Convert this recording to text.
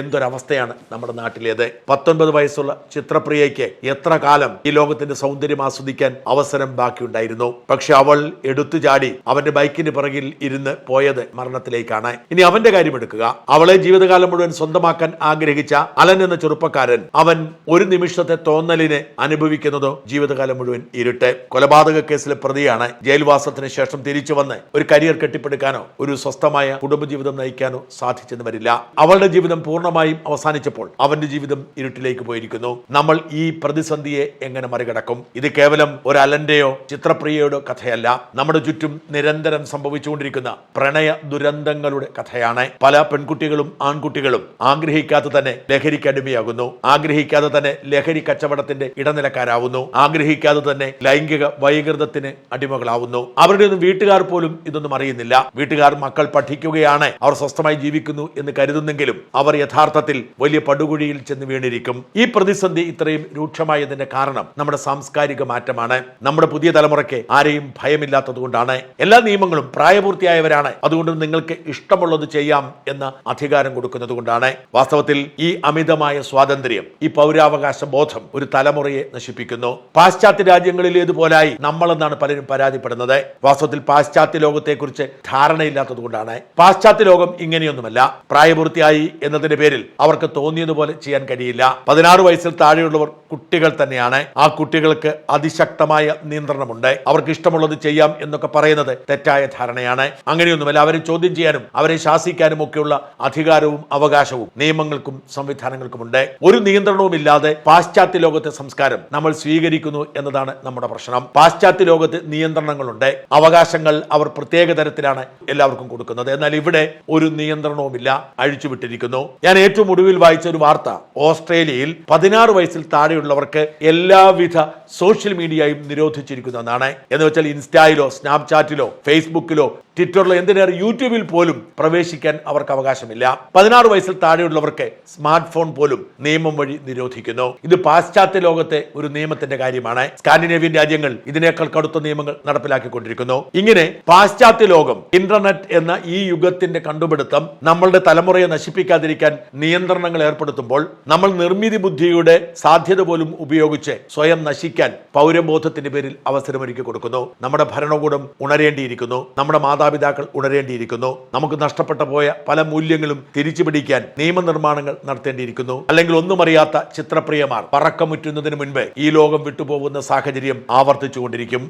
എന്തൊരവസ്ഥയാണ് നമ്മുടെ നാട്ടിലേത്. 19 വയസ്സുള്ള ചിത്രപ്രിയയ്ക്ക് എത്ര കാലം ഈ ലോകത്തിന്റെ സൗന്ദര്യം ആസ്വദിക്കാൻ അവസരം ബാക്കിയുണ്ടായിരുന്നു. പക്ഷെ അവൾ എടുത്തുചാടി അവന്റെ ബൈക്കിന് പിറകിൽ ഇരുന്ന് പോയത് മരണത്തിലേക്കാണ്. ഇനി അവന്റെ കാര്യം എടുക്കുക. അവളെ ജീവിതകാലം മുഴുവൻ സ്വന്തമാക്കാൻ ആഗ്രഹിച്ച അലൻ എന്ന ചെറുപ്പക്കാരൻ, അവൻ ഒരു നിമിഷത്തെ തോന്നലിനെ അനുഭവിക്കുന്നതോ ജീവിതകാലം മുഴുവൻ ഇരുട്ട്. കൊലപാതക കേസിലെ പ്രതിയാണ്. ജയിൽവാസത്തിന് ശേഷം തിരിച്ചു വന്ന് ഒരു കരിയർ കെട്ടിപ്പടുക്കാനോ ഒരു സ്വസ്ഥമായ കുടുംബജീവിതം നയിക്കാനോ സാധിച്ചെന്ന് വരില്ല. അവളുടെ ജീവിതം പൂർണ്ണമായും അവസാനിച്ചപ്പോൾ അവന്റെ ജീവിതം ഇരുട്ടിലേക്ക് പോയിരിക്കുന്നു. നമ്മൾ ഈ പ്രതിസന്ധിയെ എങ്ങനെ മറികടക്കും? ഇത് കേവലം ഒരു അലന്റെയോ ചിത്രപ്രിയയുടെ കഥയല്ല. നമ്മുടെ ചുറ്റും നിരന്തരം സംഭവിച്ചുകൊണ്ടിരിക്കുന്ന പ്രണയ ദുരന്തങ്ങളുടെ കഥയാണ്. പല പെൺകുട്ടികളും ആൺകുട്ടികളും ആഗ്രഹിക്കാതെ തന്നെ ലഹരിക്ക് അടിമയാകുന്നു. ആഗ്രഹിക്കാതെ തന്നെ ലഹരി കച്ചവടത്തിന്റെ ഇടനിലക്കാരാവുന്നു. ആഗ്രഹിക്കാതെ തന്നെ ലൈംഗിക വൈകൃതത്തിന് അടിമകളാവുന്നു. അവരുടെ ഒന്നും വീട്ടുകാർ പോലും ഇതൊന്നും അറിയുന്നില്ല. വീട്ടുകാർ മക്കൾ പഠിക്കുകയാണ്, അവർ സ്വസ്ഥമായി ജീവിക്കുന്നു എന്ന് കരുതുന്നെങ്കിലും അവർ യഥാർത്ഥത്തിൽ വലിയ പടുകുഴിയിൽ ചെന്ന് വീണിരിക്കും. ഈ പ്രതിസന്ധി ഇത്രയും രൂക്ഷമായതിന്റെ കാരണം നമ്മുടെ സാംസ്കാരിക മാറ്റമാണ്. നമ്മുടെ പുതിയ തലമുറയ്ക്ക് ആരെയും ഭയമില്ലാത്തതുകൊണ്ടാണ്. എല്ലാ നിയമങ്ങളും പ്രായപൂർത്തിയായവരാണ്, അതുകൊണ്ട് നിങ്ങൾക്ക് ഇഷ്ടമുള്ളത് ചെയ്യാം എന്ന അധികാരം കൊടുക്കുന്നത് കൊണ്ടാണ്. വാസ്തവത്തിൽ ഈ അമിതമായ സ്വാതന്ത്ര്യം, ഈ പൗരാവകാശ ബോധം ഒരു തലമുറയെ നശിപ്പിക്കുന്നു. പാശ്ചാത്യ രാജ്യങ്ങളിലേതുപോലായി നമ്മളെന്നാണ് പലരും പരാതിപ്പെടുന്നത്. വാസ്തവത്തിൽ പാശ്ചാത്യ ലോകത്തെക്കുറിച്ച് ധാരണയില്ലാത്തത് കൊണ്ടാണ്. പാശ്ചാത്യ ലോകം ഇങ്ങനെയൊന്നുമല്ല. പ്രായപൂർത്തിയായി എന്നതിന്റെ പേരിൽ അവർക്ക് തോന്നിയതുപോലെ ചെയ്യാൻ കഴിയില്ല. 16 വയസ്സിൽ താഴെയുള്ളവർ കുട്ടികൾ തന്നെയാണ്. ആ കുട്ടികൾക്ക് അതിശക്തമായ നിയന്ത്രണമുണ്ട്. അവർക്ക് ഇഷ്ടമുള്ളത് ചെയ്യാം എന്നൊക്കെ പറയുന്നത് തെറ്റായ ധാരണയാണ്. അങ്ങനെയൊന്നുമല്ല. അവരെ ചോദ്യം ചെയ്യാനും അവരെ ശാസിക്കാനും ഒക്കെയുള്ള അധികാരവും അവകാശവും നിയമങ്ങൾക്കും സംവിധാനങ്ങൾക്കുമുണ്ട്. ഒരു നിയന്ത്രണവുമില്ലാതെ പാശ്ചാത്യ ലോകത്തെ സംസ്കാരം നമ്മൾ സ്വീകരിക്കുന്നു എന്നതാണ് നമ്മുടെ പ്രശ്നം. പാശ്ചാത്യ ലോകത്ത് നിയന്ത്രണങ്ങളുണ്ട്, അവകാശങ്ങൾ അവർ പ്രത്യേക തരത്തിലാണ് എല്ലാവർക്കും കൊടുക്കുന്നത്. എന്നാൽ ഇവിടെ ഒരു നിയന്ത്രണവുമില്ല, അഴിച്ചുവിട്ടിരിക്കുന്നു. ഞാൻ ഏറ്റവും ഒടുവിൽ വായിച്ച ഒരു വാർത്ത, ഓസ്ട്രേലിയയിൽ 16 വയസ്സിൽ താഴെയുള്ളവർക്ക് എല്ലാവിധ സോഷ്യൽ മീഡിയയും നിരോധിച്ചിരിക്കുന്നു എന്നാണ്. എന്ന് വെച്ചാൽ ഇൻസ്റ്റായിലോ സ്നാപ്ചാറ്റിലോ ഫേസ്ബുക്കിലോ ട്വിറ്ററിലോ എന്തിനേറെ യൂട്യൂബിൽ പോലും പ്രവേശിക്കാൻ അവർക്ക് അവകാശമില്ല. 16 വയസ്സിൽ താഴെയുള്ളവർക്ക് സ്മാർട്ട് ഫോൺ പോലും നിയമം വഴി നിരോധിക്കുന്നു. ഇത് പാശ്ചാത്യ ലോകത്തെ ഒരു നിയമത്തിന്റെ കാര്യമാണ്. സ്കാൻഡിനേവിയൻ രാജ്യങ്ങൾ ഇതിനേക്കാൾ കടുത്ത നിയമങ്ങൾ നടപ്പിലാക്കിക്കൊണ്ടിരിക്കുന്നു. ഇങ്ങനെ പാശ്ചാത്യ ലോകം, ഇന്റർനെറ്റ് എന്ന ഈ യുഗത്തിന്റെ കണ്ടുപിടുത്തം നമ്മളുടെ തലമുറയെ നശിപ്പിക്കാതിരിക്കാൻ നിയന്ത്രണങ്ങൾ ഏർപ്പെടുത്തുമ്പോൾ നമ്മൾ നിർമ്മിതി ബുദ്ധിയുടെ സാധ്യത പോലും ഉപയോഗിച്ച് സ്വയം നശിക്കാൻ പൗരബോധത്തിന്റെ പേരിൽ അവസരമൊരുക്കി കൊടുക്കുന്നു. നമ്മുടെ ഭരണകൂടം ഉണരേണ്ടിയിരിക്കുന്നു. നമ്മുടെ മാതാപിതാക്കൾ ഉണരേണ്ടിയിരിക്കുന്നു. നമുക്ക് നഷ്ടപ്പെട്ടു പോയ പല മൂല്യങ്ങളും തിരിച്ചു പിടിക്കാൻ നിയമനിർമ്മാണങ്ങൾ നടത്തേണ്ടിയിരിക്കുന്നു. അല്ലെങ്കിൽ ഒന്നും അറിയാത്ത ചിത്രപ്രിയമാർ പറക്കമുറ്റുന്നതിന് മുൻപ് ഈ ലോകം വിട്ടുപോകുന്ന സാഹചര്യം ആവർത്തിച്ചുകൊണ്ടിരിക്കും.